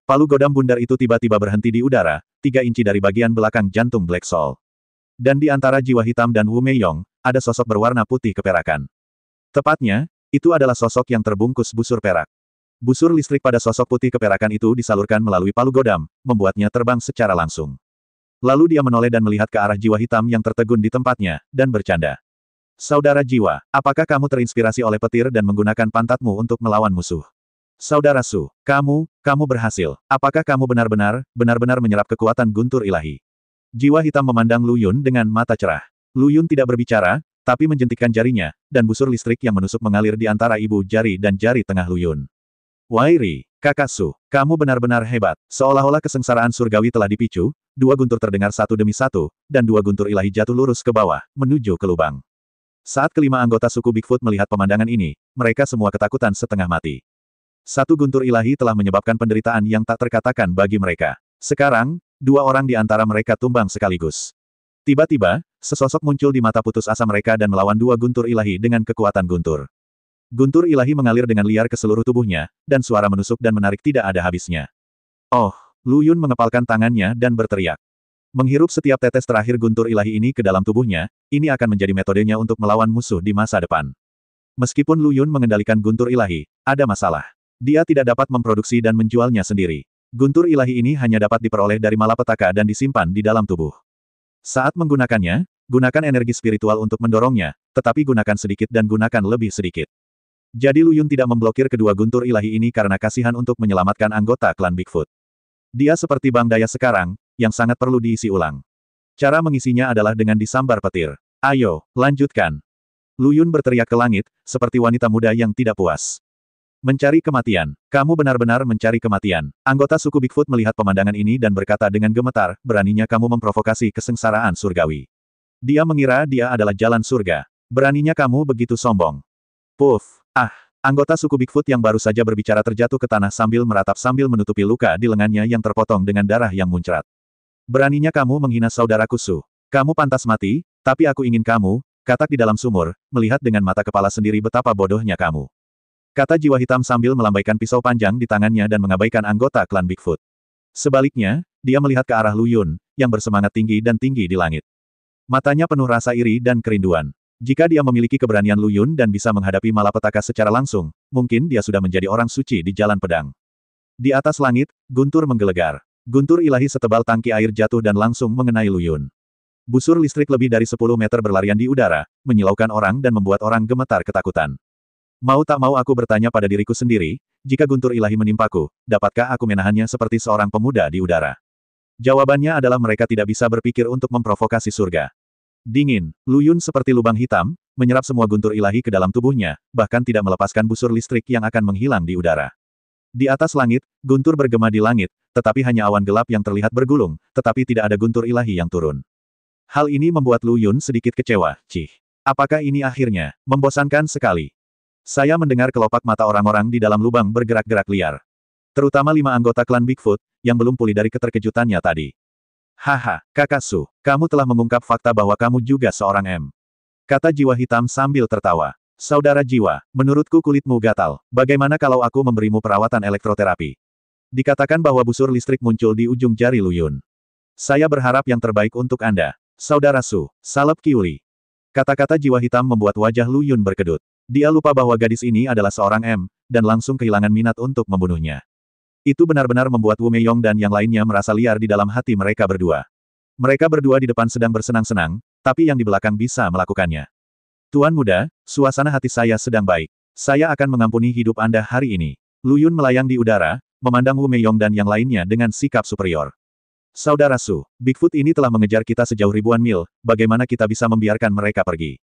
Palu godam bundar itu tiba-tiba berhenti di udara, 3 inci dari bagian belakang jantung Black Soul. Dan di antara jiwa hitam dan Wu Meiyong, ada sosok berwarna putih keperakan. Tepatnya, itu adalah sosok yang terbungkus busur perak. Busur listrik pada sosok putih keperakan itu disalurkan melalui palu godam, membuatnya terbang secara langsung. Lalu dia menoleh dan melihat ke arah jiwa hitam yang tertegun di tempatnya, dan bercanda. Saudara jiwa, apakah kamu terinspirasi oleh petir dan menggunakan pantatmu untuk melawan musuh? Saudara Su, kamu berhasil. Apakah kamu benar-benar menyerap kekuatan guntur ilahi? Jiwa hitam memandang Lu Yun dengan mata cerah. Lu Yun tidak berbicara, tapi menjentikkan jarinya, dan busur listrik yang menusuk mengalir di antara ibu jari dan jari tengah Lu Yun. Wairi, kakak Su, kamu benar-benar hebat. Seolah-olah kesengsaraan surgawi telah dipicu, 2 guntur terdengar satu demi satu, dan 2 guntur ilahi jatuh lurus ke bawah, menuju ke lubang. Saat kelima anggota suku Bigfoot melihat pemandangan ini, mereka semua ketakutan setengah mati. 1 guntur ilahi telah menyebabkan penderitaan yang tak terkatakan bagi mereka. Sekarang, 2 orang di antara mereka tumbang sekaligus. Tiba-tiba, sesosok muncul di mata putus asa mereka dan melawan 2 guntur ilahi dengan kekuatan guntur. Guntur ilahi mengalir dengan liar ke seluruh tubuhnya, dan suara menusuk dan menarik tidak ada habisnya. Oh, Lu Yun mengepalkan tangannya dan berteriak. Menghirup setiap tetes terakhir guntur ilahi ini ke dalam tubuhnya, ini akan menjadi metodenya untuk melawan musuh di masa depan. Meskipun Lu Yun mengendalikan guntur ilahi, ada masalah. Dia tidak dapat memproduksi dan menjualnya sendiri. Guntur ilahi ini hanya dapat diperoleh dari malapetaka dan disimpan di dalam tubuh. Saat menggunakannya, gunakan energi spiritual untuk mendorongnya, tetapi gunakan sedikit dan gunakan lebih sedikit. Jadi Lu Yun tidak memblokir kedua guntur ilahi ini karena kasihan untuk menyelamatkan anggota klan Bigfoot. Dia seperti Bang Daya sekarang, yang sangat perlu diisi ulang. Cara mengisinya adalah dengan disambar petir. Ayo, lanjutkan. Lu Yun berteriak ke langit, seperti wanita muda yang tidak puas. Mencari kematian. Kamu benar-benar mencari kematian. Anggota suku Bigfoot melihat pemandangan ini dan berkata dengan gemetar, beraninya kamu memprovokasi kesengsaraan surgawi. Dia mengira dia adalah jalan surga. Beraninya kamu begitu sombong. Puff. Anggota suku Bigfoot yang baru saja berbicara terjatuh ke tanah sambil meratap sambil menutupi luka di lengannya yang terpotong dengan darah yang muncrat. Beraninya kamu menghina saudaraku Su. Kamu pantas mati, tapi aku ingin kamu, katak di dalam sumur, melihat dengan mata kepala sendiri betapa bodohnya kamu. Kata jiwa hitam sambil melambaikan pisau panjang di tangannya dan mengabaikan anggota klan Bigfoot. Sebaliknya, dia melihat ke arah Lu Yun, yang bersemangat tinggi dan tinggi di langit. Matanya penuh rasa iri dan kerinduan. Jika dia memiliki keberanian Lu Yun dan bisa menghadapi malapetaka secara langsung, mungkin dia sudah menjadi orang suci di jalan pedang. Di atas langit, guntur menggelegar. Guntur ilahi setebal tangki air jatuh dan langsung mengenai Lu Yun. Busur listrik lebih dari 10 meter berlarian di udara, menyilaukan orang dan membuat orang gemetar ketakutan. Mau tak mau aku bertanya pada diriku sendiri, jika guntur ilahi menimpaku, dapatkah aku menahannya seperti seorang pemuda di udara? Jawabannya adalah mereka tidak bisa berpikir untuk memprovokasi surga. Dingin, Lu Yun seperti lubang hitam, menyerap semua guntur ilahi ke dalam tubuhnya, bahkan tidak melepaskan busur listrik yang akan menghilang di udara. Di atas langit, guntur bergema di langit, tetapi hanya awan gelap yang terlihat bergulung, tetapi tidak ada guntur ilahi yang turun. Hal ini membuat Lu Yun sedikit kecewa. Cih, apakah ini akhirnya? Membosankan sekali. Saya mendengar kelopak mata orang-orang di dalam lubang bergerak-gerak liar. Terutama 5 anggota klan Bigfoot, yang belum pulih dari keterkejutannya tadi. Haha, kakak Su, kamu telah mengungkap fakta bahwa kamu juga seorang M. Kata jiwa hitam sambil tertawa. Saudara jiwa, menurutku kulitmu gatal. Bagaimana kalau aku memberimu perawatan elektroterapi? Dikatakan bahwa busur listrik muncul di ujung jari Lu Yun. Saya berharap yang terbaik untuk Anda. Saudara Su, salep Kiuli. Kata-kata jiwa hitam membuat wajah Lu Yun berkedut. Dia lupa bahwa gadis ini adalah seorang M, dan langsung kehilangan minat untuk membunuhnya. Itu benar-benar membuat Wu Meiyong dan yang lainnya merasa liar di dalam hati mereka berdua. Mereka berdua di depan sedang bersenang-senang, tapi yang di belakang bisa melakukannya. Tuan muda, suasana hati saya sedang baik. Saya akan mengampuni hidup Anda hari ini. Lu Yun melayang di udara, memandang Wu Meiyong dan yang lainnya dengan sikap superior. Saudara Su, Bigfoot ini telah mengejar kita sejauh ribuan mil, bagaimana kita bisa membiarkan mereka pergi?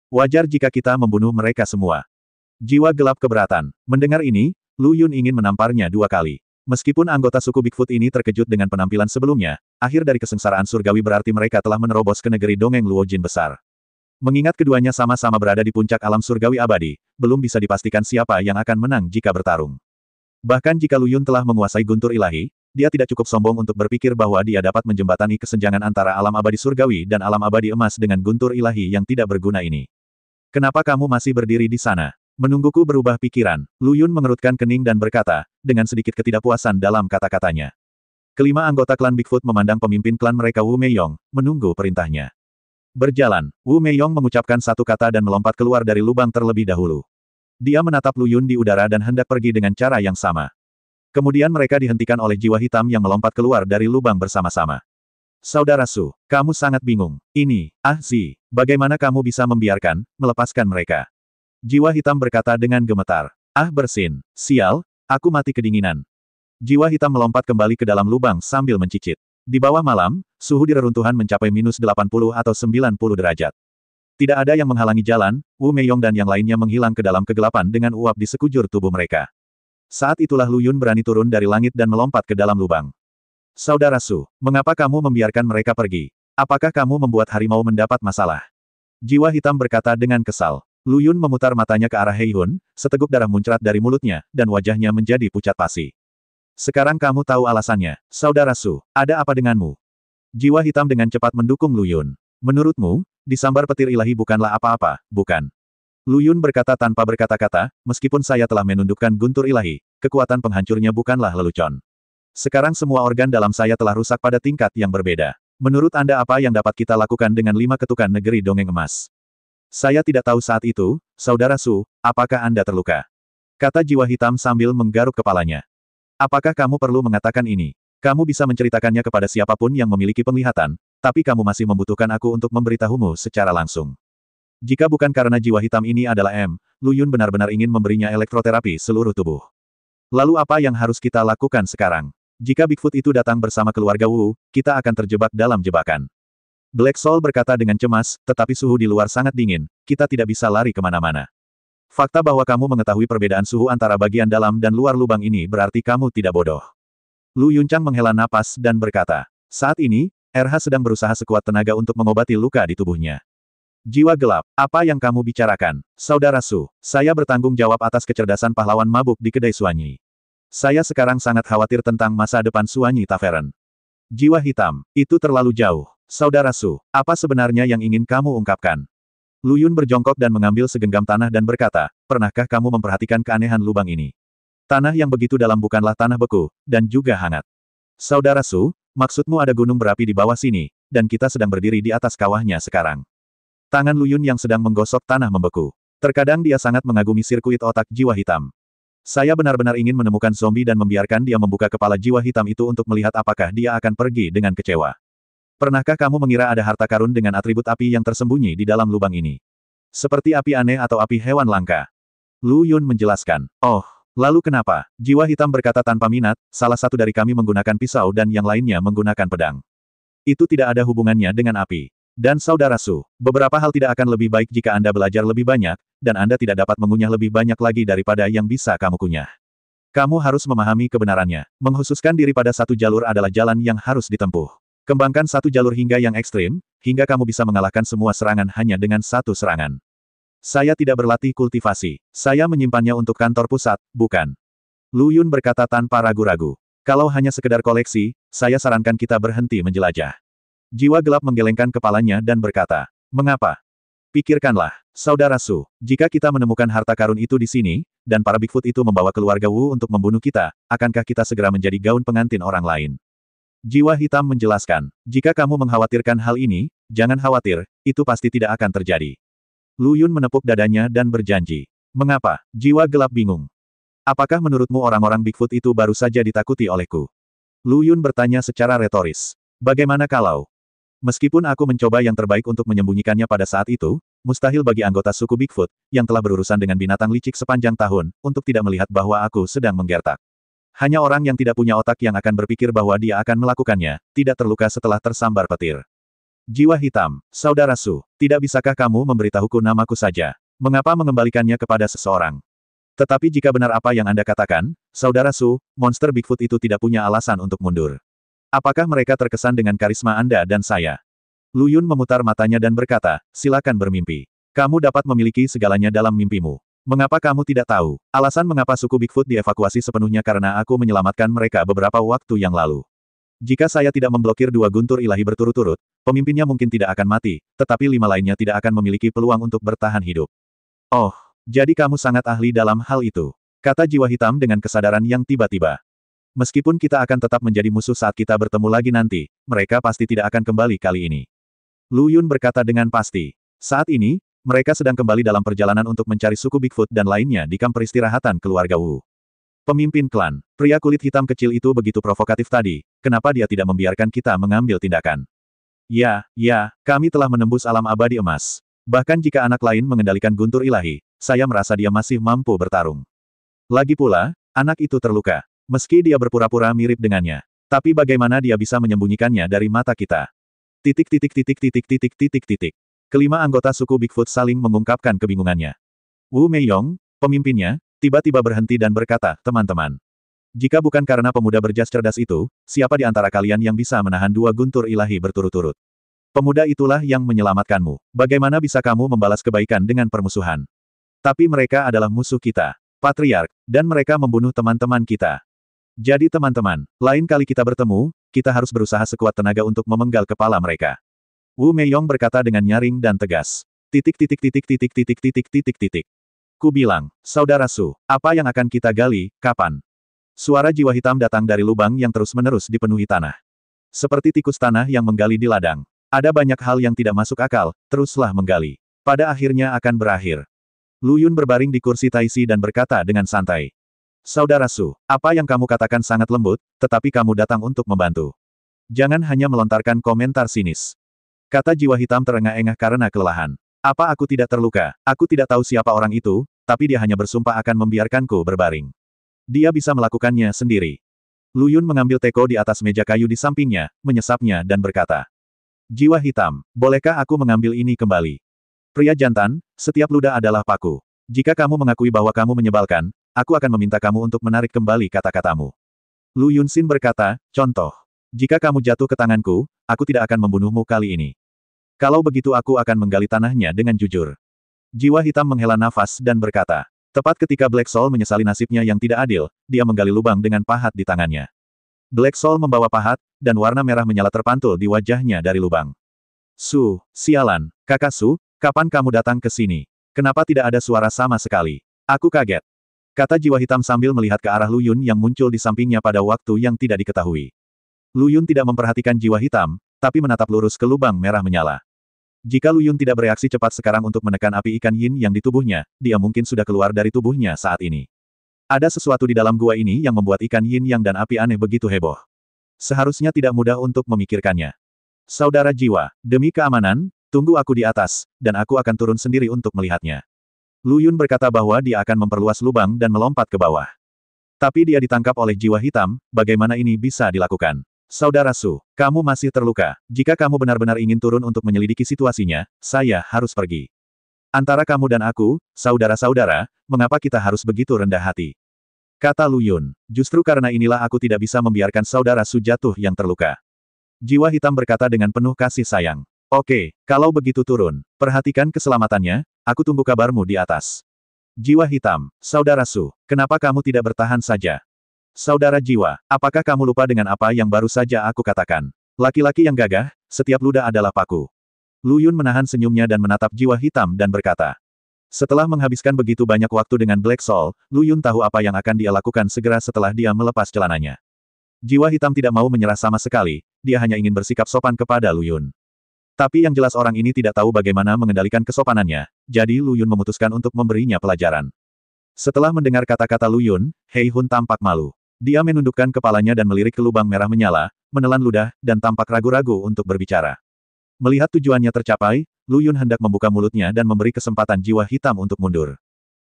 Wajar jika kita membunuh mereka semua. Jiwa gelap keberatan. Mendengar ini, Lu Yun ingin menamparnya 2 kali. Meskipun anggota suku Bigfoot ini terkejut dengan penampilan sebelumnya, akhir dari kesengsaraan surgawi berarti mereka telah menerobos ke negeri dongeng Luo Jin besar. Mengingat keduanya sama-sama berada di puncak alam surgawi abadi, belum bisa dipastikan siapa yang akan menang jika bertarung. Bahkan jika Lu Yun telah menguasai guntur ilahi, dia tidak cukup sombong untuk berpikir bahwa dia dapat menjembatani kesenjangan antara alam abadi surgawi dan alam abadi emas dengan guntur ilahi yang tidak berguna ini. Kenapa kamu masih berdiri di sana? Menungguku berubah pikiran, Lu Yun mengerutkan kening dan berkata, dengan sedikit ketidakpuasan dalam kata-katanya. Kelima anggota klan Bigfoot memandang pemimpin klan mereka Wu Meiyong, menunggu perintahnya. Berjalan, Wu Meiyong mengucapkan satu kata dan melompat keluar dari lubang terlebih dahulu. Dia menatap Lu Yun di udara dan hendak pergi dengan cara yang sama. Kemudian mereka dihentikan oleh jiwa hitam yang melompat keluar dari lubang bersama-sama. Saudara Su, kamu sangat bingung. Ini, Zi, bagaimana kamu bisa melepaskan mereka? Jiwa hitam berkata dengan gemetar. Bersin, sial, aku mati kedinginan. Jiwa hitam melompat kembali ke dalam lubang sambil mencicit. Di bawah malam, suhu di reruntuhan mencapai -80 atau 90 derajat. Tidak ada yang menghalangi jalan, Wu Meiyong dan yang lainnya menghilang ke dalam kegelapan dengan uap di sekujur tubuh mereka. Saat itulah Lu Yun berani turun dari langit dan melompat ke dalam lubang. Saudara Su, mengapa kamu membiarkan mereka pergi? Apakah kamu membuat harimau mendapat masalah? Jiwa hitam berkata dengan kesal. Lu Yun memutar matanya ke arah Hei Hun, seteguk darah muncrat dari mulutnya, dan wajahnya menjadi pucat pasi. Sekarang kamu tahu alasannya, Saudara Su, ada apa denganmu? Jiwa hitam dengan cepat mendukung Lu Yun. Menurutmu, disambar petir ilahi bukanlah apa-apa, bukan? Lu Yun berkata tanpa berkata-kata, meskipun saya telah menundukkan guntur ilahi, kekuatan penghancurnya bukanlah lelucon. Sekarang semua organ dalam saya telah rusak pada tingkat yang berbeda. Menurut Anda apa yang dapat kita lakukan dengan 5 ketukan negeri dongeng emas? Saya tidak tahu saat itu, Saudara Su, apakah Anda terluka? Kata jiwa hitam sambil menggaruk kepalanya. Apakah kamu perlu mengatakan ini? Kamu bisa menceritakannya kepada siapapun yang memiliki penglihatan, tapi kamu masih membutuhkan aku untuk memberitahumu secara langsung. Jika bukan karena jiwa hitam ini adalah Lu Yun benar-benar ingin memberinya elektroterapi seluruh tubuh. Lalu apa yang harus kita lakukan sekarang? Jika Bigfoot itu datang bersama keluarga Wu, kita akan terjebak dalam jebakan. Black Soul berkata dengan cemas, tetapi suhu di luar sangat dingin, kita tidak bisa lari kemana-mana. Fakta bahwa kamu mengetahui perbedaan suhu antara bagian dalam dan luar lubang ini berarti kamu tidak bodoh. Lu Yunchang menghela napas dan berkata, saat ini, RH sedang berusaha sekuat tenaga untuk mengobati luka di tubuhnya. Jiwa gelap, apa yang kamu bicarakan? Saudara Su, saya bertanggung jawab atas kecerdasan pahlawan mabuk di kedai Suanyi. Saya sekarang sangat khawatir tentang masa depan Suanyi Tavern. Jiwa hitam, itu terlalu jauh. Saudara Su, apa sebenarnya yang ingin kamu ungkapkan? Lu Yun berjongkok dan mengambil segenggam tanah dan berkata, pernahkah kamu memperhatikan keanehan lubang ini? Tanah yang begitu dalam bukanlah tanah beku, dan juga hangat. Saudara Su, maksudmu ada gunung berapi di bawah sini, dan kita sedang berdiri di atas kawahnya sekarang. Tangan Lu Yun yang sedang menggosok tanah membeku. Terkadang dia sangat mengagumi sirkuit otak jiwa hitam. Saya benar-benar ingin menemukan zombie dan membiarkan dia membuka kepala jiwa hitam itu untuk melihat apakah dia akan pergi dengan kecewa. Pernahkah kamu mengira ada harta karun dengan atribut api yang tersembunyi di dalam lubang ini? Seperti api aneh atau api hewan langka? Lu Yun menjelaskan. Oh, lalu kenapa? Jiwa hitam berkata tanpa minat, salah satu dari kami menggunakan pisau dan yang lainnya menggunakan pedang. Itu tidak ada hubungannya dengan api. Dan Saudara Su, beberapa hal tidak akan lebih baik jika Anda belajar lebih banyak, dan Anda tidak dapat mengunyah lebih banyak lagi daripada yang bisa kamu kunyah. Kamu harus memahami kebenarannya. Menghususkan diri pada satu jalur adalah jalan yang harus ditempuh. Kembangkan satu jalur hingga yang ekstrim, hingga kamu bisa mengalahkan semua serangan hanya dengan satu serangan. Saya tidak berlatih kultivasi. Saya menyimpannya untuk kantor pusat, bukan? Lu Yun berkata tanpa ragu-ragu. Kalau hanya sekedar koleksi, saya sarankan kita berhenti menjelajah. Jiwa gelap menggelengkan kepalanya dan berkata, mengapa? Pikirkanlah, Saudara Su, jika kita menemukan harta karun itu di sini, dan para Bigfoot itu membawa keluarga Wu untuk membunuh kita, akankah kita segera menjadi gaun pengantin orang lain? Jiwa hitam menjelaskan, jika kamu mengkhawatirkan hal ini, jangan khawatir, itu pasti tidak akan terjadi. Lu Yun menepuk dadanya dan berjanji. Mengapa? Jiwa gelap bingung. Apakah menurutmu orang-orang Bigfoot itu baru saja ditakuti olehku? Lu Yun bertanya secara retoris. Bagaimana kalau? Meskipun aku mencoba yang terbaik untuk menyembunyikannya pada saat itu, mustahil bagi anggota suku Bigfoot, yang telah berurusan dengan binatang licik sepanjang tahun, untuk tidak melihat bahwa aku sedang menggertak. Hanya orang yang tidak punya otak yang akan berpikir bahwa dia akan melakukannya, tidak terluka setelah tersambar petir. Jiwa hitam, Saudara Su, tidak bisakah kamu memberitahuku namaku saja? Mengapa mengembalikannya kepada seseorang? Tetapi jika benar apa yang Anda katakan, Saudara Su, monster Bigfoot itu tidak punya alasan untuk mundur. Apakah mereka terkesan dengan karisma Anda dan saya? Lu Yun memutar matanya dan berkata, silakan bermimpi. Kamu dapat memiliki segalanya dalam mimpimu. Mengapa kamu tidak tahu? Alasan mengapa suku Bigfoot dievakuasi sepenuhnya karena aku menyelamatkan mereka beberapa waktu yang lalu. Jika saya tidak memblokir 2 guntur ilahi berturut-turut, pemimpinnya mungkin tidak akan mati, tetapi 5 lainnya tidak akan memiliki peluang untuk bertahan hidup. Oh, Jadi kamu sangat ahli dalam hal itu. Kata jiwa hitam dengan kesadaran yang tiba-tiba. Meskipun kita akan tetap menjadi musuh saat kita bertemu lagi nanti, mereka pasti tidak akan kembali kali ini. Lu Yun berkata dengan pasti. Saat ini, mereka sedang kembali dalam perjalanan untuk mencari suku Bigfoot dan lainnya di kamp peristirahatan keluarga Wu. Pemimpin klan, pria kulit hitam kecil itu begitu provokatif tadi, kenapa dia tidak membiarkan kita mengambil tindakan? Ya, kami telah menembus alam abadi emas. Bahkan jika anak lain mengendalikan guntur ilahi, saya merasa dia masih mampu bertarung. Lagi pula, anak itu terluka. Meski dia berpura-pura mirip dengannya. Tapi bagaimana dia bisa menyembunyikannya dari mata kita? Kelima anggota suku Bigfoot saling mengungkapkan kebingungannya. Wu Meiyong, pemimpinnya, tiba-tiba berhenti dan berkata, teman-teman. Jika bukan karena pemuda berjas cerdas itu, siapa di antara kalian yang bisa menahan dua guntur ilahi berturut-turut? Pemuda itulah yang menyelamatkanmu. Bagaimana bisa kamu membalas kebaikan dengan permusuhan? Tapi mereka adalah musuh kita, Patriark, dan mereka membunuh teman-teman kita. Jadi teman-teman, lain kali kita bertemu, kita harus berusaha sekuat tenaga untuk memenggal kepala mereka. Wu Meiyong berkata dengan nyaring dan tegas. Ku bilang, saudara Su, apa yang akan kita gali, kapan? Suara jiwa hitam datang dari lubang yang terus-menerus dipenuhi tanah. Seperti tikus tanah yang menggali di ladang. Ada banyak hal yang tidak masuk akal, teruslah menggali. Pada akhirnya akan berakhir. Lu Yun berbaring di kursi Taisi dan berkata dengan santai. Saudara Su, apa yang kamu katakan sangat lembut, tetapi kamu datang untuk membantu. Jangan hanya melontarkan komentar sinis. Kata jiwa hitam terengah-engah karena kelelahan. Apa aku tidak terluka? Aku tidak tahu siapa orang itu, tapi dia hanya bersumpah akan membiarkanku berbaring. Dia bisa melakukannya sendiri. Lu Yun mengambil teko di atas meja kayu di sampingnya, menyesapnya dan berkata. Jiwa hitam, bolehkah aku mengambil ini kembali? Pria jantan, setiap ludah adalah paku. Jika kamu mengakui bahwa kamu menyebalkan, aku akan meminta kamu untuk menarik kembali kata-katamu. Lu Yunxin berkata, contoh. Jika kamu jatuh ke tanganku, aku tidak akan membunuhmu kali ini. Kalau begitu aku akan menggali tanahnya dengan jujur. Jiwa hitam menghela nafas dan berkata. Tepat ketika Black Soul menyesali nasibnya yang tidak adil, dia menggali lubang dengan pahat di tangannya. Black Soul membawa pahat, dan warna merah menyala terpantul di wajahnya dari lubang. Su, sialan, kakak Su, kapan kamu datang ke sini? Kenapa tidak ada suara sama sekali? Aku kaget. Kata jiwa hitam sambil melihat ke arah Lu Yun yang muncul di sampingnya pada waktu yang tidak diketahui. Lu Yun tidak memperhatikan jiwa hitam, tapi menatap lurus ke lubang merah menyala. Jika Lu Yun tidak bereaksi cepat sekarang untuk menekan api ikan yin yang di tubuhnya, dia mungkin sudah keluar dari tubuhnya saat ini. Ada sesuatu di dalam gua ini yang membuat ikan yin yang dan api aneh begitu heboh. Seharusnya tidak mudah untuk memikirkannya. Saudara jiwa, demi keamanan, tunggu aku di atas, dan aku akan turun sendiri untuk melihatnya. Lu Yun berkata bahwa dia akan memperluas lubang dan melompat ke bawah. Tapi dia ditangkap oleh jiwa hitam, bagaimana ini bisa dilakukan? Saudara Su, kamu masih terluka. Jika kamu benar-benar ingin turun untuk menyelidiki situasinya, saya harus pergi. Antara kamu dan aku, saudara-saudara, mengapa kita harus begitu rendah hati? Kata Lu Yun, justru karena inilah aku tidak bisa membiarkan saudara Su jatuh yang terluka. Jiwa hitam berkata dengan penuh kasih sayang. Oke, kalau begitu turun. Perhatikan keselamatannya, aku tunggu kabarmu di atas. Jiwa hitam, saudara Su, kenapa kamu tidak bertahan saja? Saudara jiwa, apakah kamu lupa dengan apa yang baru saja aku katakan? Laki-laki yang gagah, setiap ludah adalah paku. Lu Yun menahan senyumnya dan menatap jiwa hitam dan berkata. Setelah menghabiskan begitu banyak waktu dengan Black Soul, Lu Yun tahu apa yang akan dia lakukan segera setelah dia melepas celananya. Jiwa hitam tidak mau menyerah sama sekali, dia hanya ingin bersikap sopan kepada Lu Yun. Tapi yang jelas orang ini tidak tahu bagaimana mengendalikan kesopanannya, jadi Lu Yun memutuskan untuk memberinya pelajaran. Setelah mendengar kata-kata Lu Yun, Hei Hun tampak malu. Dia menundukkan kepalanya dan melirik ke lubang merah menyala, menelan ludah, dan tampak ragu-ragu untuk berbicara. Melihat tujuannya tercapai, Lu Yun hendak membuka mulutnya dan memberi kesempatan jiwa hitam untuk mundur.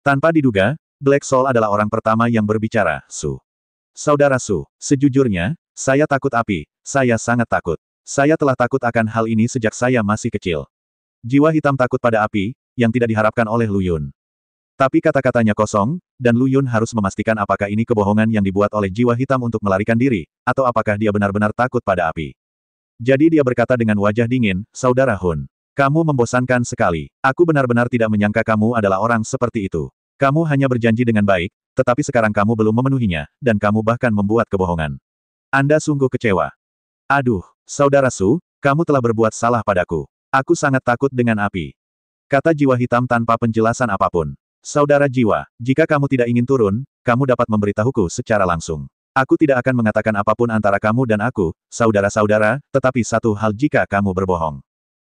Tanpa diduga, Black Soul adalah orang pertama yang berbicara, Su. Saudara Su, sejujurnya, saya takut api, saya sangat takut. Saya telah takut akan hal ini sejak saya masih kecil. Jiwa hitam takut pada api, yang tidak diharapkan oleh Lu Yun. Tapi kata-katanya kosong, dan Lu Yun harus memastikan apakah ini kebohongan yang dibuat oleh jiwa hitam untuk melarikan diri, atau apakah dia benar-benar takut pada api. Jadi dia berkata dengan wajah dingin, Saudara Hun. Kamu membosankan sekali. Aku benar-benar tidak menyangka kamu adalah orang seperti itu. Kamu hanya berjanji dengan baik, tetapi sekarang kamu belum memenuhinya, dan kamu bahkan membuat kebohongan. Anda sungguh kecewa. Aduh, Saudara Su, kamu telah berbuat salah padaku. Aku sangat takut dengan api. Kata jiwa hitam tanpa penjelasan apapun. Saudara jiwa, jika kamu tidak ingin turun, kamu dapat memberitahuku secara langsung. Aku tidak akan mengatakan apapun antara kamu dan aku, saudara-saudara, tetapi satu hal jika kamu berbohong.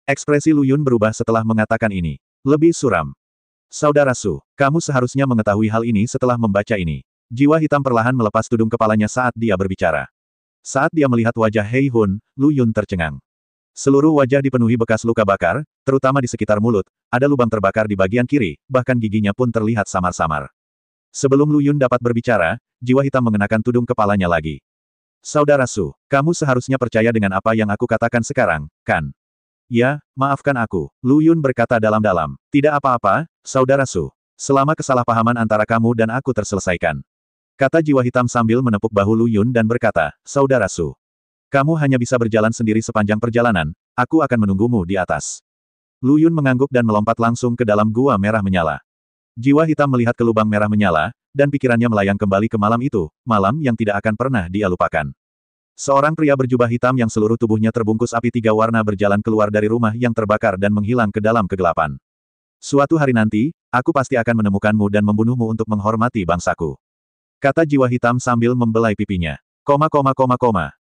Ekspresi Lu Yun berubah setelah mengatakan ini. Lebih suram. Saudara Su, kamu seharusnya mengetahui hal ini setelah membaca ini. Jiwa hitam perlahan melepas tudung kepalanya saat dia berbicara. Saat dia melihat wajah Hei Hun, Lu Yun tercengang. Seluruh wajah dipenuhi bekas luka bakar, terutama di sekitar mulut, ada lubang terbakar di bagian kiri, bahkan giginya pun terlihat samar-samar. Sebelum Lu Yun dapat berbicara, jiwa hitam mengenakan tudung kepalanya lagi. Saudara Su, kamu seharusnya percaya dengan apa yang aku katakan sekarang, kan? Ya, maafkan aku, Lu Yun berkata dalam-dalam. Tidak apa-apa, Saudara Su. Selama kesalahpahaman antara kamu dan aku terselesaikan. Kata jiwa hitam sambil menepuk bahu Lu Yun dan berkata, Saudara Su. Kamu hanya bisa berjalan sendiri sepanjang perjalanan, aku akan menunggumu di atas. Lu Yun mengangguk dan melompat langsung ke dalam gua merah menyala. Jiwa hitam melihat ke lubang merah menyala, dan pikirannya melayang kembali ke malam itu, malam yang tidak akan pernah dia lupakan. Seorang pria berjubah hitam yang seluruh tubuhnya terbungkus api tiga warna berjalan keluar dari rumah yang terbakar dan menghilang ke dalam kegelapan. Suatu hari nanti, aku pasti akan menemukanmu dan membunuhmu untuk menghormati bangsaku. Kata jiwa hitam sambil membelai pipinya.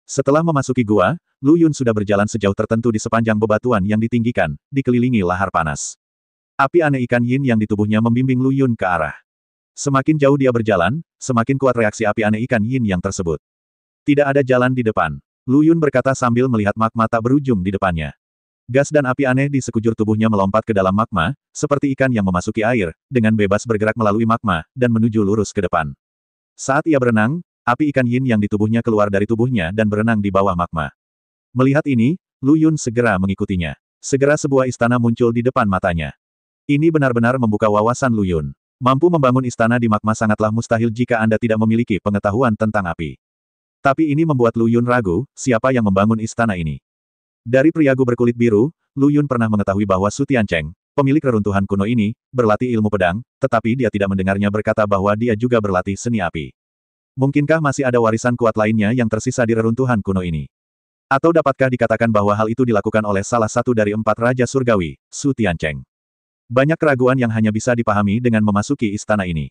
Setelah memasuki gua, Lu Yun sudah berjalan sejauh tertentu di sepanjang bebatuan yang ditinggikan, dikelilingi lahar panas. Api aneh ikan yin yang di tubuhnya membimbing Lu Yun ke arah. Semakin jauh dia berjalan, semakin kuat reaksi api aneh ikan yin yang tersebut. Tidak ada jalan di depan. Lu Yun berkata sambil melihat magma tak berujung di depannya. Gas dan api aneh di sekujur tubuhnya melompat ke dalam magma, seperti ikan yang memasuki air, dengan bebas bergerak melalui magma, dan menuju lurus ke depan. Saat ia berenang, api ikan yin yang di tubuhnya keluar dari tubuhnya dan berenang di bawah magma. Melihat ini, Lu Yun segera mengikutinya. Segera sebuah istana muncul di depan matanya. Ini benar-benar membuka wawasan Lu Yun. Mampu membangun istana di magma sangatlah mustahil jika Anda tidak memiliki pengetahuan tentang api. Tapi ini membuat Lu Yun ragu, siapa yang membangun istana ini. Dari priagu berkulit biru, Lu Yun pernah mengetahui bahwa Su Tiancheng, pemilik reruntuhan kuno ini, berlatih ilmu pedang, tetapi dia tidak mendengarnya berkata bahwa dia juga berlatih seni api. Mungkinkah masih ada warisan kuat lainnya yang tersisa di reruntuhan kuno ini? Atau dapatkah dikatakan bahwa hal itu dilakukan oleh salah satu dari 4 Raja Surgawi, Su Tiancheng? Banyak keraguan yang hanya bisa dipahami dengan memasuki istana ini.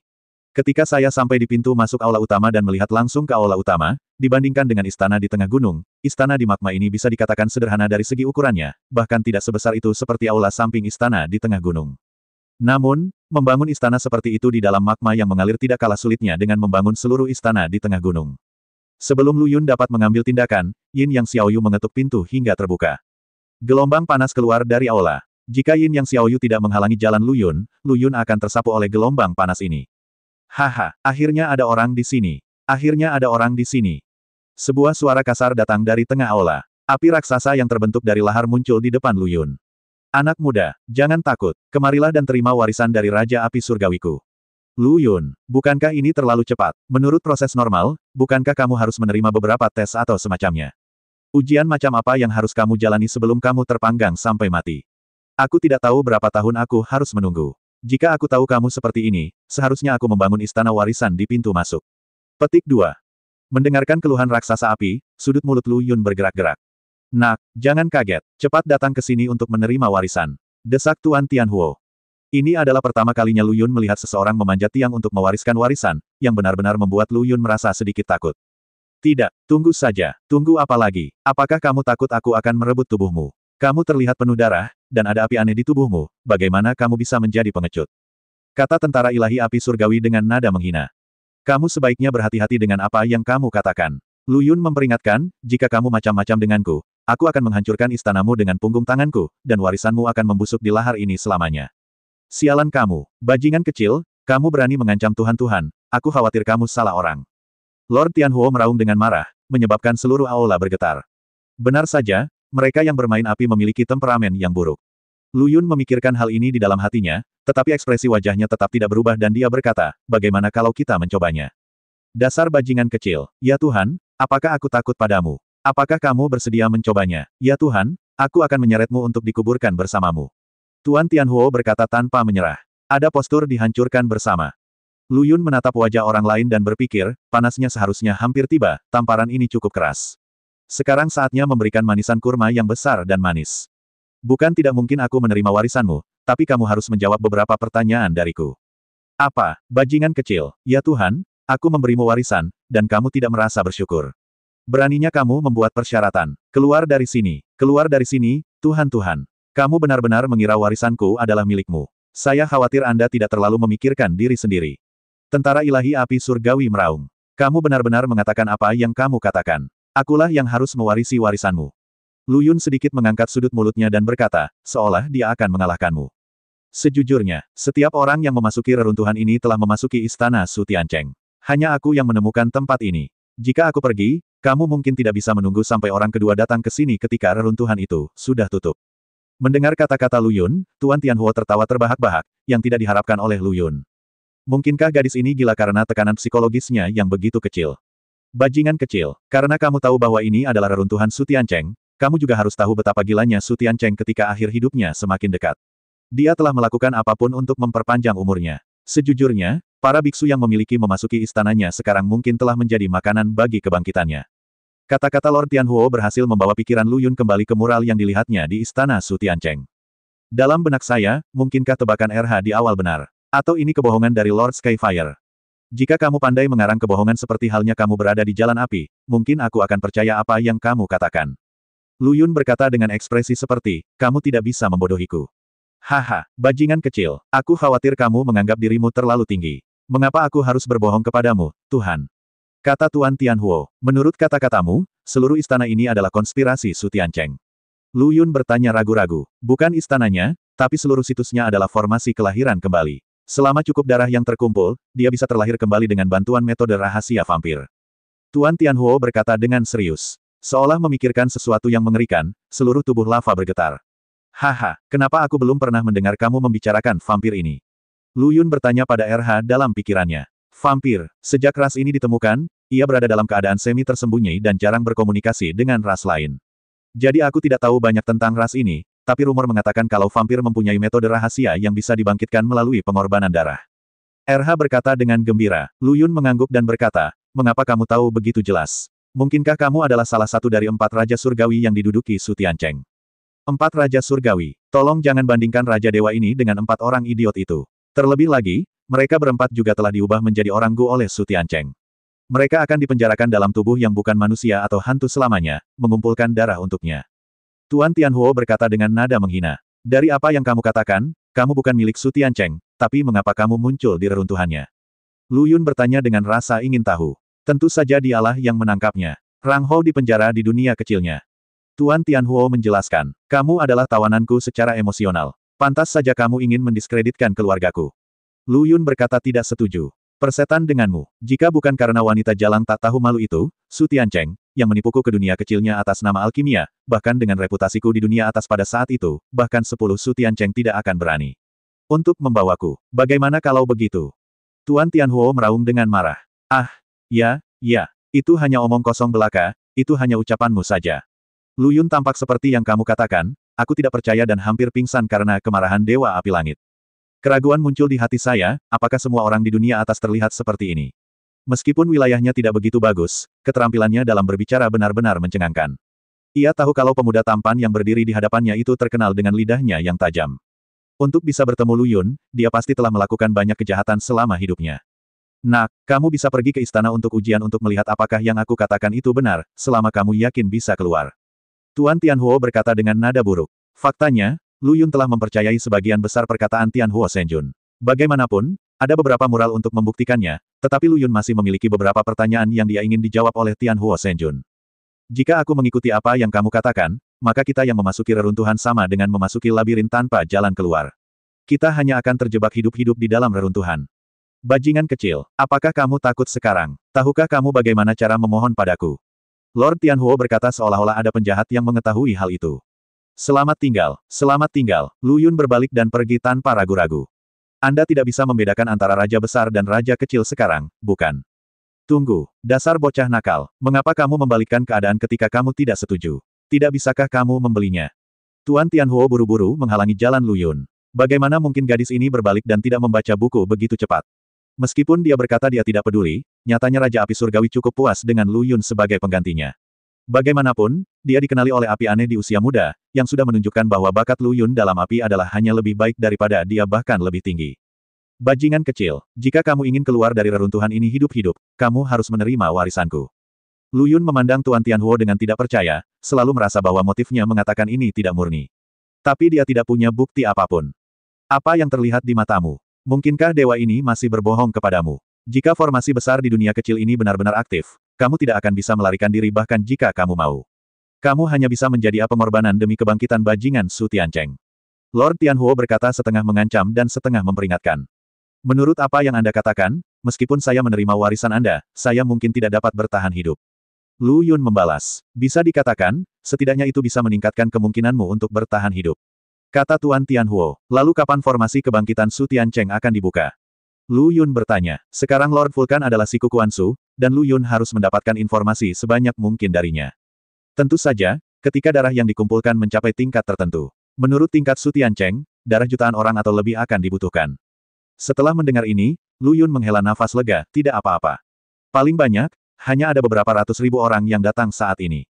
Ketika saya sampai di pintu masuk aula utama dan melihat langsung ke aula utama, dibandingkan dengan istana di tengah gunung, istana di magma ini bisa dikatakan sederhana dari segi ukurannya, bahkan tidak sebesar itu seperti aula samping istana di tengah gunung. Namun, membangun istana seperti itu di dalam magma yang mengalir tidak kalah sulitnya dengan membangun seluruh istana di tengah gunung. Sebelum Lu Yun dapat mengambil tindakan, Yin Yang Xiaoyu mengetuk pintu hingga terbuka. Gelombang panas keluar dari aula. Jika Yin Yang Xiaoyu tidak menghalangi jalan Lu Yun akan tersapu oleh gelombang panas ini. Haha, akhirnya ada orang di sini. Akhirnya ada orang di sini. Sebuah suara kasar datang dari tengah aula. Api raksasa yang terbentuk dari lahar muncul di depan Lu Yun. Anak muda, jangan takut, kemarilah dan terima warisan dari Raja Api Surgawiku. Lu Yun, bukankah ini terlalu cepat? Menurut proses normal, bukankah kamu harus menerima beberapa tes atau semacamnya? Ujian macam apa yang harus kamu jalani sebelum kamu terpanggang sampai mati? Aku tidak tahu berapa tahun aku harus menunggu. Jika aku tahu kamu seperti ini, seharusnya aku membangun istana warisan di pintu masuk. Petik 2. Mendengarkan keluhan raksasa api, sudut mulut Lu Yun bergerak-gerak. Nak, jangan kaget, cepat datang ke sini untuk menerima warisan. Desak Tuan Tianhuo. Ini adalah pertama kalinya Lu Yun melihat seseorang memanjat tiang untuk mewariskan warisan, yang benar-benar membuat Lu Yun merasa sedikit takut. Tidak, tunggu saja, tunggu apa lagi? Apakah kamu takut aku akan merebut tubuhmu? Kamu terlihat penuh darah, dan ada api aneh di tubuhmu, bagaimana kamu bisa menjadi pengecut? Kata tentara ilahi api surgawi dengan nada menghina. Kamu sebaiknya berhati-hati dengan apa yang kamu katakan. Lu Yun memperingatkan, jika kamu macam-macam denganku, aku akan menghancurkan istanamu dengan punggung tanganku, dan warisanmu akan membusuk di lahar ini selamanya. Sialan kamu, bajingan kecil, kamu berani mengancam Tuhan-Tuhan, aku khawatir kamu salah orang. Lord Tianhuo meraung dengan marah, menyebabkan seluruh aula bergetar. Benar saja, mereka yang bermain api memiliki temperamen yang buruk. Lu Yun memikirkan hal ini di dalam hatinya, tetapi ekspresi wajahnya tetap tidak berubah dan dia berkata, bagaimana kalau kita mencobanya? Dasar bajingan kecil, ya Tuhan, apakah aku takut padamu? Apakah kamu bersedia mencobanya? Ya Tuhan, aku akan menyeretmu untuk dikuburkan bersamamu. Tuan Tianhuo berkata tanpa menyerah. Ada postur dihancurkan bersama. Lu Yun menatap wajah orang lain dan berpikir, panasnya seharusnya hampir tiba, tamparan ini cukup keras. Sekarang saatnya memberikan manisan kurma yang besar dan manis. Bukan tidak mungkin aku menerima warisanmu, tapi kamu harus menjawab beberapa pertanyaan dariku. Apa, bajingan kecil, ya Tuhan, aku memberimu warisan, dan kamu tidak merasa bersyukur. Beraninya kamu membuat persyaratan. Keluar dari sini, Tuhan. Kamu benar-benar mengira warisanku adalah milikmu. Saya khawatir Anda tidak terlalu memikirkan diri sendiri. Tentara ilahi api surgawi meraung. Kamu benar-benar mengatakan apa yang kamu katakan. Akulah yang harus mewarisi warisanmu. Lu Yun sedikit mengangkat sudut mulutnya dan berkata, seolah dia akan mengalahkanmu. Sejujurnya, setiap orang yang memasuki reruntuhan ini telah memasuki istana Su Tiancheng. Hanya aku yang menemukan tempat ini. Jika aku pergi, kamu mungkin tidak bisa menunggu sampai orang kedua datang ke sini ketika reruntuhan itu sudah tutup. Mendengar kata-kata Lu Yun, Tuan Tianhuo tertawa terbahak-bahak, yang tidak diharapkan oleh Lu Yun. Mungkinkah gadis ini gila karena tekanan psikologisnya yang begitu kecil? Bajingan kecil, karena kamu tahu bahwa ini adalah reruntuhan Su Tiancheng, kamu juga harus tahu betapa gilanya Su Tiancheng ketika akhir hidupnya semakin dekat. Dia telah melakukan apapun untuk memperpanjang umurnya. Sejujurnya, para biksu yang memasuki istananya sekarang mungkin telah menjadi makanan bagi kebangkitannya. Kata-kata Lord Tianhuo berhasil membawa pikiran Lu Yun kembali ke mural yang dilihatnya di istana Su Tiancheng. Dalam benak saya, mungkinkah tebakan RH di awal benar? Atau ini kebohongan dari Lord Skyfire? Jika kamu pandai mengarang kebohongan seperti halnya kamu berada di jalan api, mungkin aku akan percaya apa yang kamu katakan. Lu Yun berkata dengan ekspresi seperti, kamu tidak bisa membodohiku. Haha, bajingan kecil, aku khawatir kamu menganggap dirimu terlalu tinggi. Mengapa aku harus berbohong kepadamu, Tuhan? Kata Tuan Tianhuo, menurut kata-katamu, seluruh istana ini adalah konspirasi Su Tiancheng. Lu Yun bertanya ragu-ragu, bukan istananya, tapi seluruh situsnya adalah formasi kelahiran kembali. Selama cukup darah yang terkumpul, dia bisa terlahir kembali dengan bantuan metode rahasia vampir. Tuan Tianhuo berkata dengan serius. Seolah memikirkan sesuatu yang mengerikan, seluruh tubuh lava bergetar. Haha, kenapa aku belum pernah mendengar kamu membicarakan vampir ini? Lu Yun bertanya pada RH dalam pikirannya. Vampir, sejak ras ini ditemukan, ia berada dalam keadaan semi tersembunyi dan jarang berkomunikasi dengan ras lain. Jadi aku tidak tahu banyak tentang ras ini, tapi rumor mengatakan kalau vampir mempunyai metode rahasia yang bisa dibangkitkan melalui pengorbanan darah. RH berkata dengan gembira. Lu Yun mengangguk dan berkata, mengapa kamu tahu begitu jelas? Mungkinkah kamu adalah salah satu dari 4 raja surgawi yang diduduki Su Tiancheng? 4 raja surgawi. Tolong jangan bandingkan raja dewa ini dengan 4 orang idiot itu. Terlebih lagi, mereka berempat juga telah diubah menjadi orang Gu oleh Su Tiancheng. Mereka akan dipenjarakan dalam tubuh yang bukan manusia atau hantu selamanya, mengumpulkan darah untuknya. Tuan Tianhuo berkata dengan nada menghina. Dari apa yang kamu katakan, kamu bukan milik Su Tiancheng, tapi mengapa kamu muncul di reruntuhannya? Lu Yun bertanya dengan rasa ingin tahu. Tentu saja dialah yang menangkapnya. Rang Hou dipenjara di dunia kecilnya. Tuan Tianhuo menjelaskan, kamu adalah tawananku secara emosional. Pantas saja kamu ingin mendiskreditkan keluargaku. Lu Yun berkata tidak setuju. Persetan denganmu. Jika bukan karena wanita jalang tak tahu malu itu, Su Tiancheng, yang menipuku ke dunia kecilnya atas nama alkimia, bahkan dengan reputasiku di dunia atas pada saat itu, bahkan 10 Su Tiancheng tidak akan berani untuk membawaku. Bagaimana kalau begitu? Tuan Tianhuo meraung dengan marah. Ah, ya, itu hanya omong kosong belaka, itu hanya ucapanmu saja. Lu Yun tampak seperti yang kamu katakan, aku tidak percaya dan hampir pingsan karena kemarahan Dewa Api Langit. Keraguan muncul di hati saya, apakah semua orang di dunia atas terlihat seperti ini? Meskipun wilayahnya tidak begitu bagus, keterampilannya dalam berbicara benar-benar mencengangkan. Ia tahu kalau pemuda tampan yang berdiri di hadapannya itu terkenal dengan lidahnya yang tajam. Untuk bisa bertemu Lu Yun, dia pasti telah melakukan banyak kejahatan selama hidupnya. Nak, kamu bisa pergi ke istana untuk ujian untuk melihat apakah yang aku katakan itu benar, selama kamu yakin bisa keluar. Tuan Tianhuo berkata dengan nada buruk. Faktanya, Lu Yun telah mempercayai sebagian besar perkataan Tianhuo Shenjun. Bagaimanapun, ada beberapa mural untuk membuktikannya, tetapi Lu Yun masih memiliki beberapa pertanyaan yang dia ingin dijawab oleh Tianhuo Shenjun. Jika aku mengikuti apa yang kamu katakan, maka kita yang memasuki reruntuhan sama dengan memasuki labirin tanpa jalan keluar. Kita hanya akan terjebak hidup-hidup di dalam reruntuhan. Bajingan kecil, apakah kamu takut sekarang? Tahukah kamu bagaimana cara memohon padaku? Lord Tianhuo berkata seolah-olah ada penjahat yang mengetahui hal itu. Selamat tinggal, Lu Yun berbalik dan pergi tanpa ragu-ragu. Anda tidak bisa membedakan antara raja besar dan raja kecil sekarang, bukan? Tunggu, dasar bocah nakal, mengapa kamu membalikkan keadaan ketika kamu tidak setuju? Tidak bisakah kamu membelinya? Tuan Tianhuo buru-buru menghalangi jalan Lu Yun. Bagaimana mungkin gadis ini berbalik dan tidak membaca buku begitu cepat? Meskipun dia berkata dia tidak peduli, nyatanya Raja Api Surgawi cukup puas dengan Lu Yun sebagai penggantinya. Bagaimanapun, dia dikenali oleh api aneh di usia muda, yang sudah menunjukkan bahwa bakat Lu Yun dalam api adalah hanya lebih baik daripada dia bahkan lebih tinggi. Bajingan kecil, jika kamu ingin keluar dari reruntuhan ini hidup-hidup, kamu harus menerima warisanku. Lu Yun memandang Tuan Tianhuo dengan tidak percaya, selalu merasa bahwa motifnya mengatakan ini tidak murni. Tapi dia tidak punya bukti apapun. Apa yang terlihat di matamu? Mungkinkah dewa ini masih berbohong kepadamu? Jika formasi besar di dunia kecil ini benar-benar aktif, kamu tidak akan bisa melarikan diri bahkan jika kamu mau. Kamu hanya bisa menjadi pengorbanan demi kebangkitan bajingan Su Tiancheng. Lord Tianhuo berkata setengah mengancam dan setengah memperingatkan. Menurut apa yang Anda katakan, meskipun saya menerima warisan Anda, saya mungkin tidak dapat bertahan hidup. Lu Yun membalas. Bisa dikatakan, setidaknya itu bisa meningkatkan kemungkinanmu untuk bertahan hidup. Kata Tuan Tianhuo. Lalu kapan formasi kebangkitan Su Tiancheng akan dibuka? Lu Yun bertanya. Sekarang Lord Vulkan adalah Siku Kuansu, dan Lu Yun harus mendapatkan informasi sebanyak mungkin darinya. Tentu saja, ketika darah yang dikumpulkan mencapai tingkat tertentu. Menurut tingkat Su Tiancheng, darah jutaan orang atau lebih akan dibutuhkan. Setelah mendengar ini, Lu Yun menghela nafas lega, tidak apa-apa. Paling banyak, hanya ada beberapa ratus ribu orang yang datang saat ini.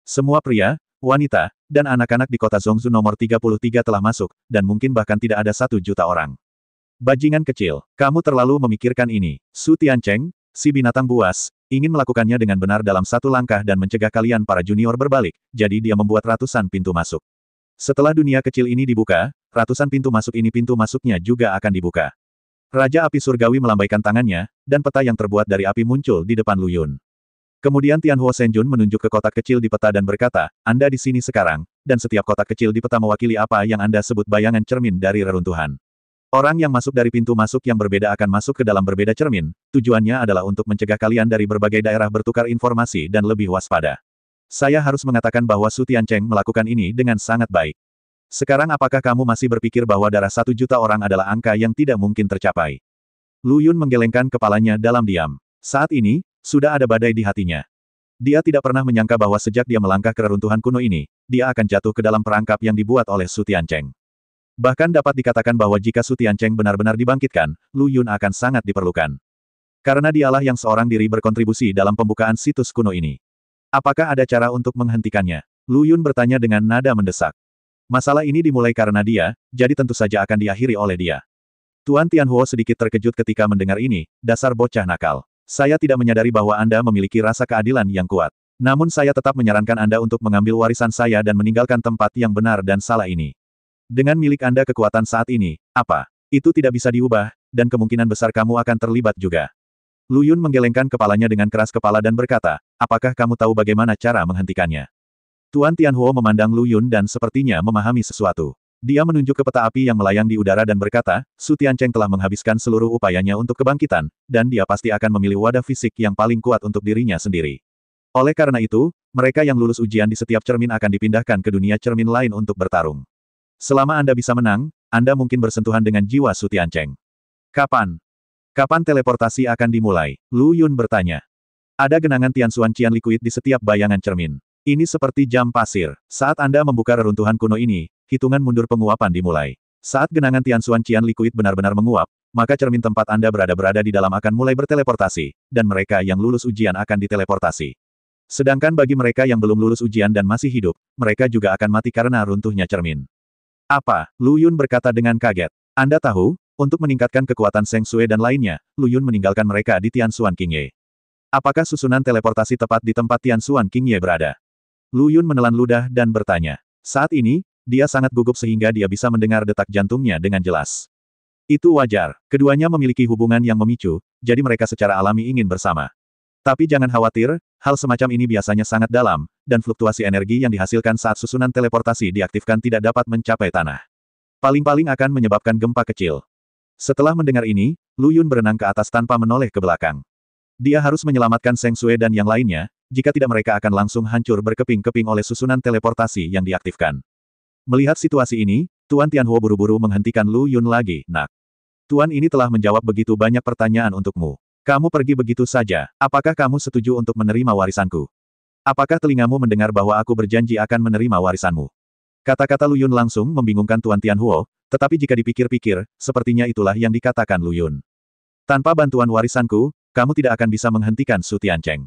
Semua pria, wanita, dan anak-anak di kota Zhongzhou nomor 33 telah masuk, dan mungkin bahkan tidak ada 1 juta orang. Bajingan kecil, kamu terlalu memikirkan ini. Su Tiancheng, si binatang buas, ingin melakukannya dengan benar dalam satu langkah dan mencegah kalian para junior berbalik, jadi dia membuat ratusan pintu masuk. Setelah dunia kecil ini dibuka, ratusan pintu masuk ini pintu masuknya juga akan dibuka. Raja Api Surgawi melambaikan tangannya, dan peta yang terbuat dari api muncul di depan Lu Yun. Kemudian Tianhuo Shenjun menunjuk ke kotak kecil di peta dan berkata, Anda di sini sekarang, dan setiap kotak kecil di peta mewakili apa yang Anda sebut bayangan cermin dari reruntuhan. Orang yang masuk dari pintu masuk yang berbeda akan masuk ke dalam berbeda cermin, tujuannya adalah untuk mencegah kalian dari berbagai daerah bertukar informasi dan lebih waspada. Saya harus mengatakan bahwa Su Tiancheng melakukan ini dengan sangat baik. Sekarang apakah kamu masih berpikir bahwa darah 1 juta orang adalah angka yang tidak mungkin tercapai? Lu Yun menggelengkan kepalanya dalam diam. Saat ini, sudah ada badai di hatinya. Dia tidak pernah menyangka bahwa sejak dia melangkah ke reruntuhan kuno ini, dia akan jatuh ke dalam perangkap yang dibuat oleh Su Tiancheng. Bahkan dapat dikatakan bahwa jika Su Tiancheng benar-benar dibangkitkan, Lu Yun akan sangat diperlukan. Karena dialah yang seorang diri berkontribusi dalam pembukaan situs kuno ini. Apakah ada cara untuk menghentikannya? Lu Yun bertanya dengan nada mendesak. Masalah ini dimulai karena dia, jadi tentu saja akan diakhiri oleh dia. Tuan Tianhuo sedikit terkejut ketika mendengar ini, dasar bocah nakal. Saya tidak menyadari bahwa Anda memiliki rasa keadilan yang kuat. Namun saya tetap menyarankan Anda untuk mengambil warisan saya dan meninggalkan tempat yang benar dan salah ini. Dengan milik Anda kekuatan saat ini, apa? Itu tidak bisa diubah, dan kemungkinan besar kamu akan terlibat juga. Lu Yun menggelengkan kepalanya dengan keras kepala dan berkata, apakah kamu tahu bagaimana cara menghentikannya? Tuan Tianhuo memandang Lu Yun dan sepertinya memahami sesuatu. Dia menunjuk ke peta api yang melayang di udara dan berkata, Su Tiancheng telah menghabiskan seluruh upayanya untuk kebangkitan, dan dia pasti akan memilih wadah fisik yang paling kuat untuk dirinya sendiri. Oleh karena itu, mereka yang lulus ujian di setiap cermin akan dipindahkan ke dunia cermin lain untuk bertarung. Selama Anda bisa menang, Anda mungkin bersentuhan dengan jiwa Su Tiancheng. Kapan? Kapan teleportasi akan dimulai? Lu Yun bertanya. Ada genangan Tianxuan Qian liquid di setiap bayangan cermin. Ini seperti jam pasir. Saat Anda membuka reruntuhan kuno ini, hitungan mundur penguapan dimulai. Saat genangan Tianxuan Qian liquid benar-benar menguap, maka cermin tempat Anda berada di dalam akan mulai berteleportasi, dan mereka yang lulus ujian akan diteleportasi. Sedangkan bagi mereka yang belum lulus ujian dan masih hidup, mereka juga akan mati karena runtuhnya cermin. Apa? Lu Yun berkata dengan kaget. Anda tahu, untuk meningkatkan kekuatan Seng Sui dan lainnya, Lu Yun meninggalkan mereka di Tianxuan Qingye. Apakah susunan teleportasi tepat di tempat Tianxuan Qingye berada? Lu Yun menelan ludah dan bertanya. Saat ini, dia sangat gugup sehingga dia bisa mendengar detak jantungnya dengan jelas. Itu wajar, keduanya memiliki hubungan yang memicu, jadi mereka secara alami ingin bersama. Tapi jangan khawatir, hal semacam ini biasanya sangat dalam, dan fluktuasi energi yang dihasilkan saat susunan teleportasi diaktifkan tidak dapat mencapai tanah. Paling-paling akan menyebabkan gempa kecil. Setelah mendengar ini, Lu Yun berenang ke atas tanpa menoleh ke belakang. Dia harus menyelamatkan Seng Sui dan yang lainnya, jika tidak mereka akan langsung hancur berkeping-keping oleh susunan teleportasi yang diaktifkan. Melihat situasi ini, Tuan Tianhuo buru-buru menghentikan Lu Yun lagi, nak. Tuan ini telah menjawab begitu banyak pertanyaan untukmu. Kamu pergi begitu saja, apakah kamu setuju untuk menerima warisanku? Apakah telingamu mendengar bahwa aku berjanji akan menerima warisanmu? Kata-kata Lu Yun langsung membingungkan Tuan Tianhuo, tetapi jika dipikir-pikir, sepertinya itulah yang dikatakan Lu Yun. Tanpa bantuan warisanku, kamu tidak akan bisa menghentikan Su Tiancheng.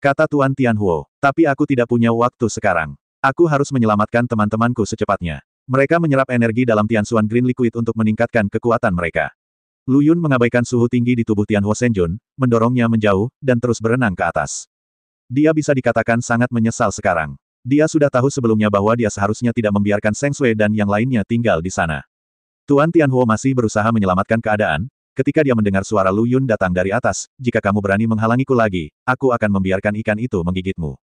Kata Tuan Tianhuo, tapi aku tidak punya waktu sekarang. Aku harus menyelamatkan teman-temanku secepatnya. Mereka menyerap energi dalam Tianxuan Green Liquid untuk meningkatkan kekuatan mereka. Lu Yun mengabaikan suhu tinggi di tubuh Tianhuo Shenjun, mendorongnya menjauh, dan terus berenang ke atas. Dia bisa dikatakan sangat menyesal sekarang. Dia sudah tahu sebelumnya bahwa dia seharusnya tidak membiarkan Seng Sui dan yang lainnya tinggal di sana. Tuan Tianhuo masih berusaha menyelamatkan keadaan, ketika dia mendengar suara Lu Yun datang dari atas, jika kamu berani menghalangiku lagi, aku akan membiarkan ikan itu menggigitmu.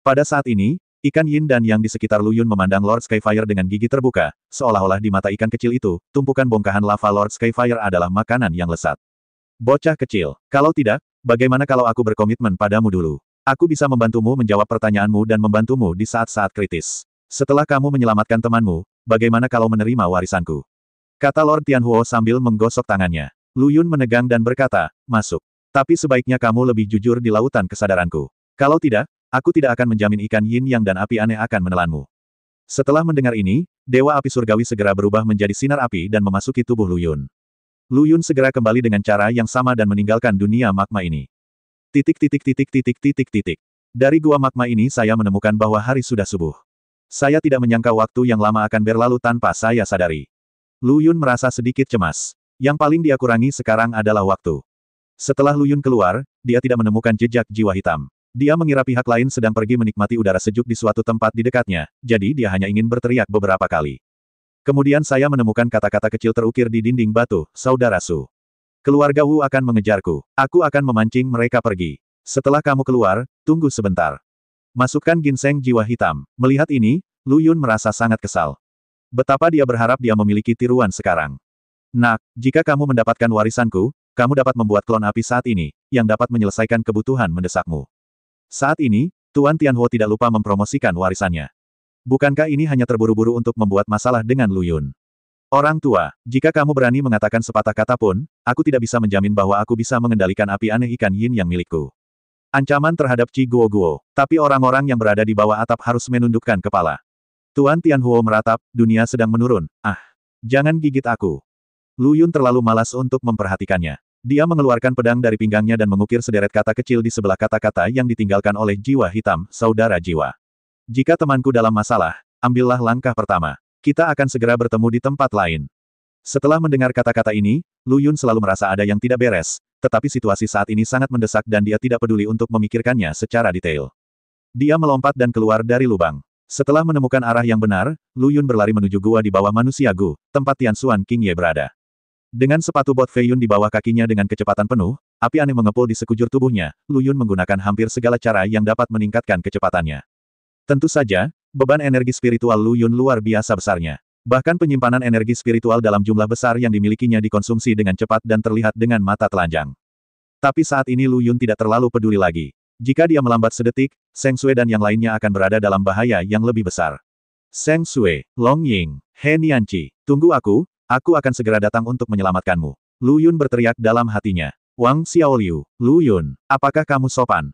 Pada saat ini, ikan Yin dan yang di sekitar Lu Yun memandang Lord Skyfire dengan gigi terbuka, seolah-olah di mata ikan kecil itu, tumpukan bongkahan lava Lord Skyfire adalah makanan yang lezat. Bocah kecil, kalau tidak, bagaimana kalau aku berkomitmen padamu dulu? Aku bisa membantumu menjawab pertanyaanmu dan membantumu di saat-saat kritis. Setelah kamu menyelamatkan temanmu, bagaimana kalau menerima warisanku? Kata Lord Tianhuo sambil menggosok tangannya. Lu Yun menegang dan berkata, masuk. Tapi sebaiknya kamu lebih jujur di lautan kesadaranku. Kalau tidak, aku tidak akan menjamin ikan yin yang dan api aneh akan menelanmu. Setelah mendengar ini, Dewa Api Surgawi segera berubah menjadi sinar api dan memasuki tubuh Lu Yun. Lu Yun segera kembali dengan cara yang sama dan meninggalkan dunia magma ini. Dari gua magma ini saya menemukan bahwa hari sudah subuh. Saya tidak menyangka waktu yang lama akan berlalu tanpa saya sadari. Lu Yun merasa sedikit cemas. Yang paling dia kurangi sekarang adalah waktu. Setelah Lu Yun keluar, dia tidak menemukan jejak jiwa hitam. Dia mengira pihak lain sedang pergi menikmati udara sejuk di suatu tempat di dekatnya, jadi dia hanya ingin berteriak beberapa kali. Kemudian saya menemukan kata-kata kecil terukir di dinding batu, Saudara Su. Keluarga Wu akan mengejarku. Aku akan memancing mereka pergi. Setelah kamu keluar, tunggu sebentar. Masukkan ginseng jiwa hitam. Melihat ini, Lu Yun merasa sangat kesal. Betapa dia berharap dia memiliki tiruan sekarang. Nak, jika kamu mendapatkan warisanku, kamu dapat membuat klon api saat ini, yang dapat menyelesaikan kebutuhan mendesakmu. Saat ini, Tuan Tianhuo tidak lupa mempromosikan warisannya. Bukankah ini hanya terburu-buru untuk membuat masalah dengan Lu Yun? Orang tua, jika kamu berani mengatakan sepatah kata pun, aku tidak bisa menjamin bahwa aku bisa mengendalikan api aneh ikan yin yang milikku. Ancaman terhadap Chi Guo Guo, tapi orang-orang yang berada di bawah atap harus menundukkan kepala. Tuan Tianhuo meratap, dunia sedang menurun. Ah, jangan gigit aku. Lu Yun terlalu malas untuk memperhatikannya. Dia mengeluarkan pedang dari pinggangnya dan mengukir sederet kata kecil di sebelah kata-kata yang ditinggalkan oleh jiwa hitam, saudara jiwa. Jika temanku dalam masalah, ambillah langkah pertama. Kita akan segera bertemu di tempat lain. Setelah mendengar kata-kata ini, Lu Yun selalu merasa ada yang tidak beres, tetapi situasi saat ini sangat mendesak dan dia tidak peduli untuk memikirkannya secara detail. Dia melompat dan keluar dari lubang. Setelah menemukan arah yang benar, Lu Yun berlari menuju gua di bawah manusia Gu, tempat Tian Xuan King Ye berada. Dengan sepatu bot Fei Yun di bawah kakinya dengan kecepatan penuh, api aneh mengepul di sekujur tubuhnya, Lu Yun menggunakan hampir segala cara yang dapat meningkatkan kecepatannya. Tentu saja, beban energi spiritual Lu Yun luar biasa besarnya. Bahkan penyimpanan energi spiritual dalam jumlah besar yang dimilikinya dikonsumsi dengan cepat dan terlihat dengan mata telanjang. Tapi saat ini Lu Yun tidak terlalu peduli lagi. Jika dia melambat sedetik, Seng Sui dan yang lainnya akan berada dalam bahaya yang lebih besar. Seng Sui, Long Ying, He Nianqi, tunggu aku akan segera datang untuk menyelamatkanmu. Lu Yun berteriak dalam hatinya. Wang Xiaoliu, Lu Yun, apakah kamu sopan?